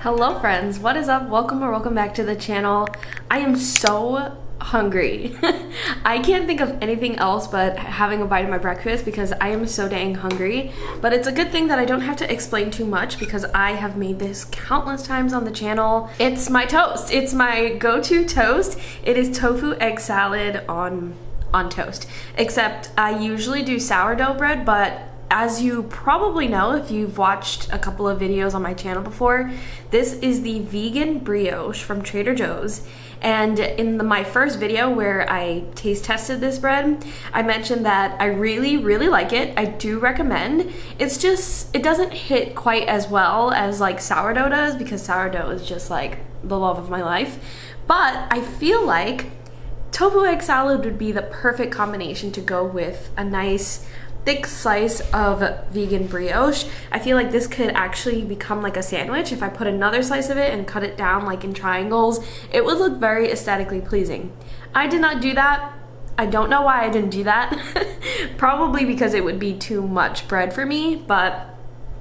Hello friends, what is up? Welcome or welcome back to the channel. I am so hungry. I can't think of anything else but having a bite of my breakfast because I am so dang hungry. But it's a good thing that I don't have to explain too much because I have made this countless times on the channel. It's my toast. It's my go-to toast. It is tofu egg salad on toast. Except I usually do sourdough bread, but as you probably know if you've watched a couple of videos on my channel before, this is the vegan brioche from Trader Joe's. And in my first video where I taste tested this bread, I mentioned that I really like it. I do recommend. It's just, it doesn't hit quite as well as like sourdough does because sourdough is just like the love of my life. But I feel like tofu egg salad would be the perfect combination to go with a nice thick slice of vegan brioche. I feel like this could actually become like a sandwich. If I put another slice of it and cut it down like in triangles, it would look very aesthetically pleasing. I did not do that. I don't know why I didn't do that. Probably because it would be too much bread for me, but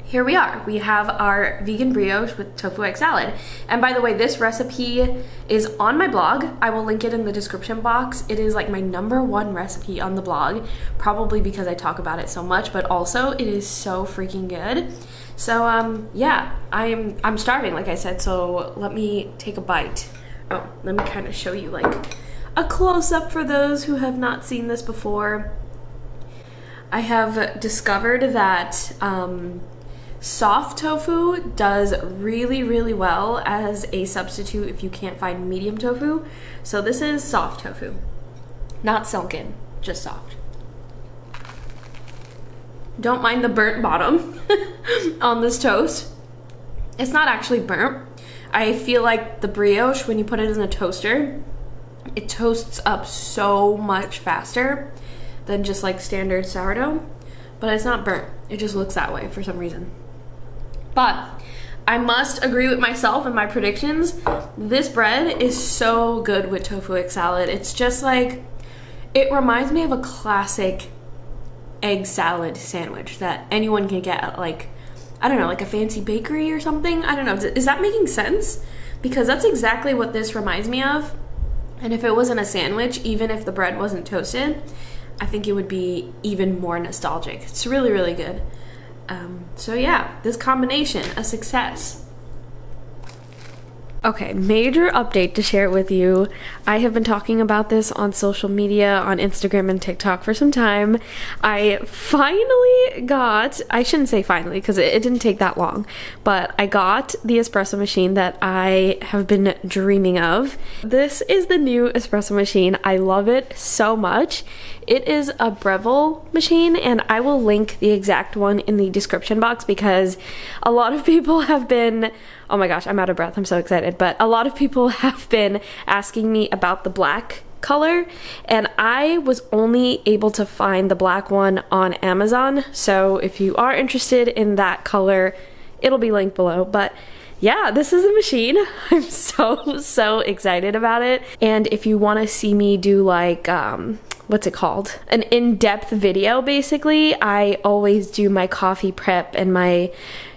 here we are. We have our vegan brioche with tofu egg salad. And by the way, this recipe is on my blog. I will link it in the description box. It is like my #1 recipe on the blog, probably because I talk about it so much, but also it is so freaking good. So yeah, I'm starving, like I said, so let me take a bite. Oh, let me kind of show you like a close-up for those who have not seen this before. I have discovered that soft tofu does really well as a substitute if you can't find medium tofu. So this is soft tofu, not silken, just soft. Don't mind the burnt bottom on this toast. It's not actually burnt. I feel like the brioche, when you put it in a toaster, it toasts up so much faster than just like standard sourdough, but it's not burnt. It just looks that way for some reason. But I must agree with myself and my predictions. This bread is so good with tofu egg salad. It's just like, it reminds me of a classic egg salad sandwich that anyone can get at like, I don't know, like a fancy bakery or something. I don't know, is that making sense? Because that's exactly what this reminds me of. And if it wasn't a sandwich, even if the bread wasn't toasted, I think it would be even more nostalgic. It's really good. So yeah, this combination, a success. Okay, major update to share with you. I have been talking about this on social media, on Instagram and TikTok for some time. I finally got, I shouldn't say finally because it didn't take that long, but I got the espresso machine that I have been dreaming of. This is the new espresso machine. I love it so much. It is a Breville machine, and I will link the exact one in the description box because a lot of people have been, oh my gosh, I'm out of breath, I'm so excited, but a lot of people have been asking me about the black color, and I was only able to find the black one on Amazon, so if you are interested in that color, it'll be linked below. But yeah, this is a machine. I'm so excited about it. And if you want to see me do like, what's it called? An in-depth video, basically. I always do my coffee prep and my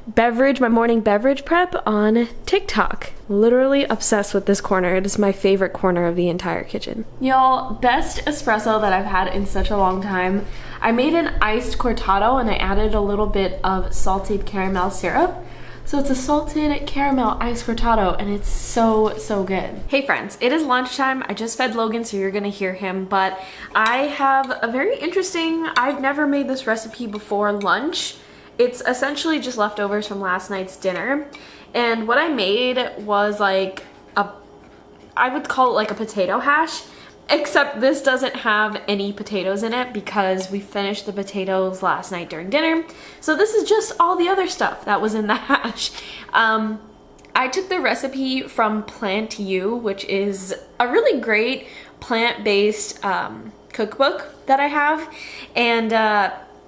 beverage, my morning beverage prep on TikTok. Literally obsessed with this corner. It is my favorite corner of the entire kitchen. Y'all, best espresso that I've had in such a long time. I made an iced cortado and I added a little bit of salted caramel syrup. So it's a salted caramel iced cortado and it's so good. Hey friends, it is lunchtime. I just fed Logan, so you're gonna hear him, but I have a very interesting, I've never made this recipe before, lunch. It's essentially just leftovers from last night's dinner. And what I made was like I would call it like a potato hash, except this doesn't have any potatoes in it because we finished the potatoes last night during dinner. So this is just all the other stuff that was in the hash. I took the recipe from Plant U, which is a really great plant-based cookbook that I have. And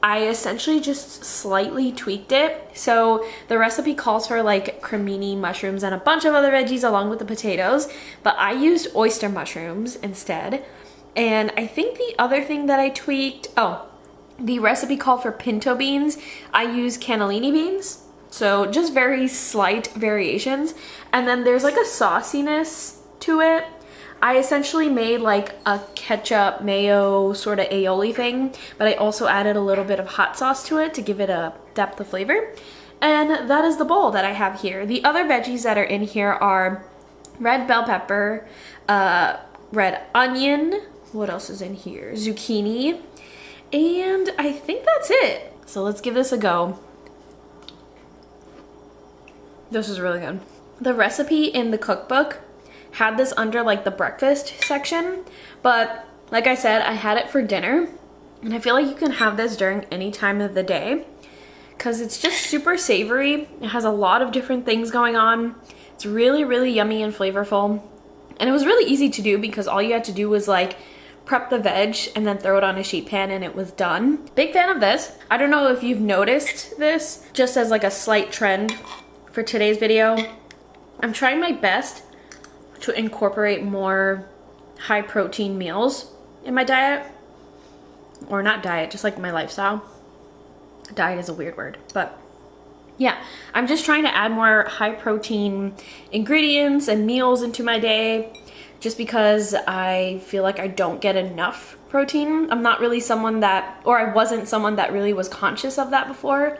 I essentially just slightly tweaked it. So the recipe calls for like cremini mushrooms and a bunch of other veggies along with the potatoes, but I used oyster mushrooms instead. And I think the other thing that I tweaked, oh, the recipe called for pinto beans. I use cannellini beans. So just very slight variations. And then there's like a sauciness to it. I essentially made like a ketchup mayo sort of aioli thing, but I also added a little bit of hot sauce to it to give it a depth of flavor. And that is the bowl that I have here. The other veggies that are in here are red bell pepper, red onion, what else is in here? Zucchini, and I think that's it. So let's give this a go. This is really good. The recipe in the cookbook had this under like the breakfast section, but like I said, I had it for dinner, and I feel like you can have this during any time of the day because it's just super savory. It has a lot of different things going on. It's really, really yummy and flavorful, and it was really easy to do because all you had to do was like prep the veg and then throw it on a sheet pan and it was done. Big fan of this. I don't know if you've noticed this, just as like a slight trend for today's video. I'm trying my best to incorporate more high protein meals in my diet, or not diet, just like my lifestyle. Diet is a weird word, but yeah, I'm just trying to add more high protein ingredients and meals into my day just because I feel like I don't get enough protein. I'm not really someone that, or I wasn't someone that really was conscious of that before.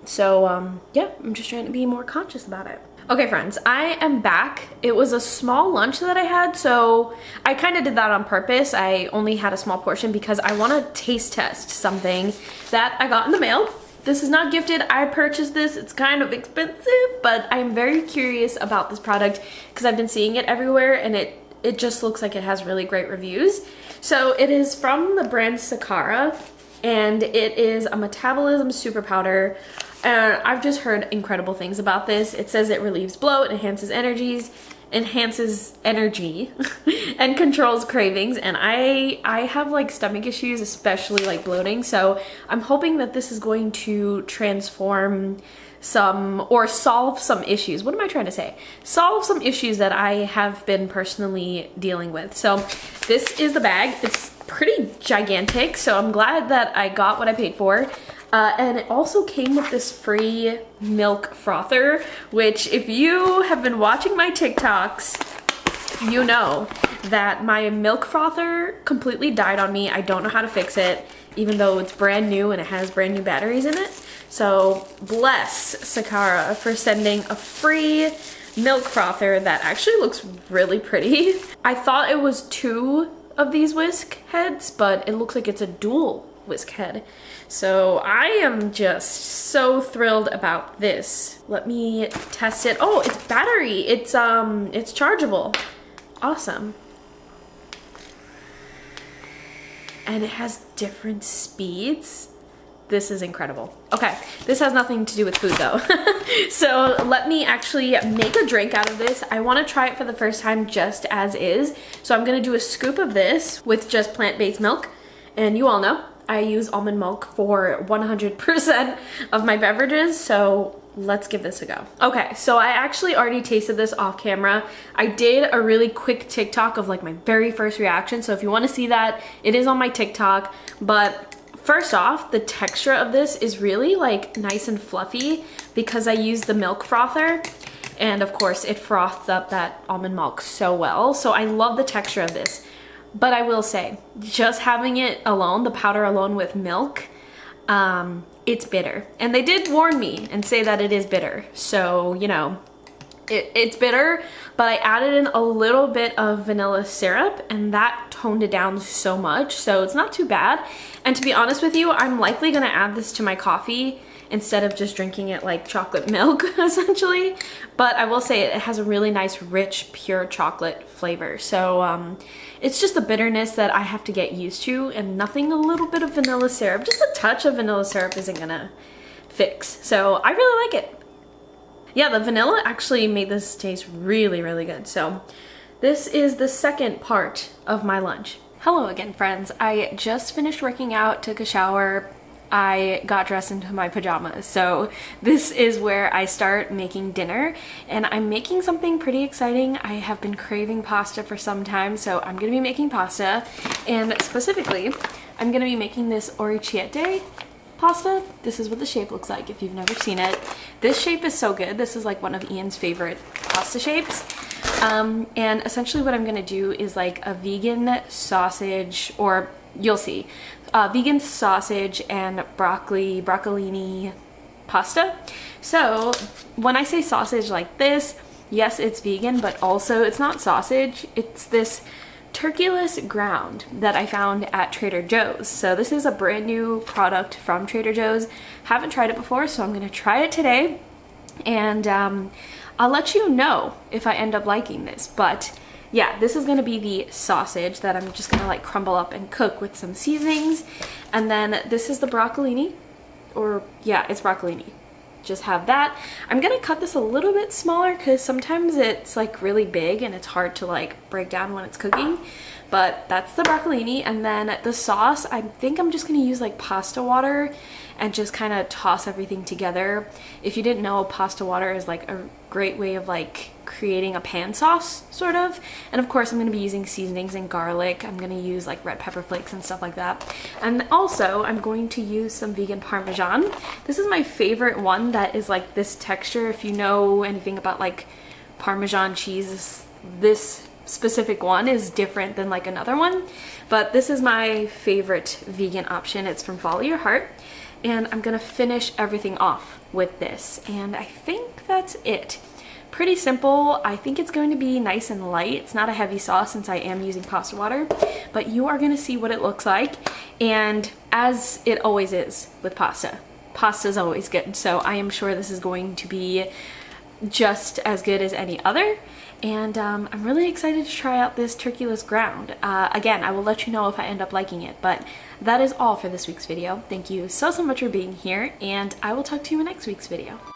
So yeah, I'm just trying to be more conscious about it. Okay friends, I am back. It was a small lunch that I had, so I kind of did that on purpose. I only had a small portion because I want to taste test something that I got in the mail. This is not gifted, I purchased this. It's kind of expensive, but I'm very curious about this product because I've been seeing it everywhere and it just looks like it has really great reviews. So it is from the brand Sakara, and it is a metabolism super powder. And I've just heard incredible things about this. It says it relieves bloat, enhances energy, and controls cravings. And I have like stomach issues, especially like bloating. So I'm hoping that this is going to transform some, or solve some issues. What am I trying to say? Solve some issues that I have been personally dealing with. So this is the bag. It's pretty gigantic, so I'm glad that I got what I paid for. And it also came with this free milk frother, which if you have been watching my TikToks, you know that my milk frother completely died on me. I don't know how to fix it, even though it's brand new and it has brand new batteries in it. So bless Sakara for sending a free milk frother that actually looks really pretty. I thought it was 2 of these whisk heads, but it looks like it's a dual whisk head. So I am just so thrilled about this. Let me test it. Oh, it's battery. It's chargeable. Awesome. And it has different speeds. This is incredible. Okay, this has nothing to do with food though. So let me actually make a drink out of this. I want to try it for the first time just as is. So I'm gonna do a scoop of this with just plant-based milk. And you all know, I use almond milk for 100% of my beverages, so let's give this a go. Okay, so I actually already tasted this off camera. I did a really quick TikTok of like my very first reaction, so if you want to see that, it is on my TikTok. But first off, the texture of this is really like nice and fluffy because I used the milk frother, and of course it frothed up that almond milk so well. So I love the texture of this. But I will say, just having it alone, the powder alone with milk, it's bitter. And they did warn me and say that it is bitter. So, you know, it's bitter, but I added in a little bit of vanilla syrup and that toned it down so much. So it's not too bad. And to be honest with you, I'm likely gonna add this to my coffee instead of just drinking it like chocolate milk, essentially. But I will say it has a really nice, rich, pure chocolate flavor. So it's just the bitterness that I have to get used to, and nothing a little bit of vanilla syrup, just a touch of vanilla syrup isn't gonna fix. So I really like it. Yeah, the vanilla actually made this taste really, really good. So this is the second part of my lunch. Hello again, friends. I just finished working out, took a shower, I got dressed into my pajamas. So this is where I start making dinner, and I'm making something pretty exciting. I have been craving pasta for some time, so I'm gonna be making pasta, and specifically, I'm gonna be making this orechiette pasta, this is what the shape looks like if you've never seen it. This shape is so good. This is like one of Ian's favorite pasta shapes. And essentially what I'm gonna do is like a vegan sausage, or you'll see, vegan sausage and broccolini pasta. So when I say sausage like this, yes, it's vegan, but also it's not sausage. It's this turkeyless ground that I found at Trader Joe's. So this is a brand new product from Trader Joe's. Haven't tried it before, so I'm gonna try it today. And I'll let you know if I end up liking this. But yeah, this is gonna be the sausage that I'm just gonna like crumble up and cook with some seasonings. And then this is the broccolini, or yeah, it's broccolini. Just have that. I'm gonna cut this a little bit smaller because sometimes it's like really big and it's hard to like break down when it's cooking. But that's the broccolini. And then the sauce, I think I'm just gonna use like pasta water and just kind of toss everything together. If you didn't know, pasta water is like a great way of like creating a pan sauce, sort of. And of course I'm going to be using seasonings and garlic. I'm going to use like red pepper flakes and stuff like that. And also I'm going to use some vegan parmesan. This is my favorite one that is like this texture. If you know anything about like Parmesan cheese, this specific one is different than like another one. But this is my favorite vegan option. It's from Follow Your Heart. And I'm going to finish everything off with this. And I think that's it. Pretty simple. I think it's going to be nice and light. It's not a heavy sauce since I am using pasta water, but you are going to see what it looks like. And as it always is with pasta, pasta is always good. So I am sure this is going to be just as good as any other. And I'm really excited to try out this turkeyless ground. Again, I will let you know if I end up liking it, but that is all for this week's video. Thank you so much for being here, and I will talk to you in next week's video.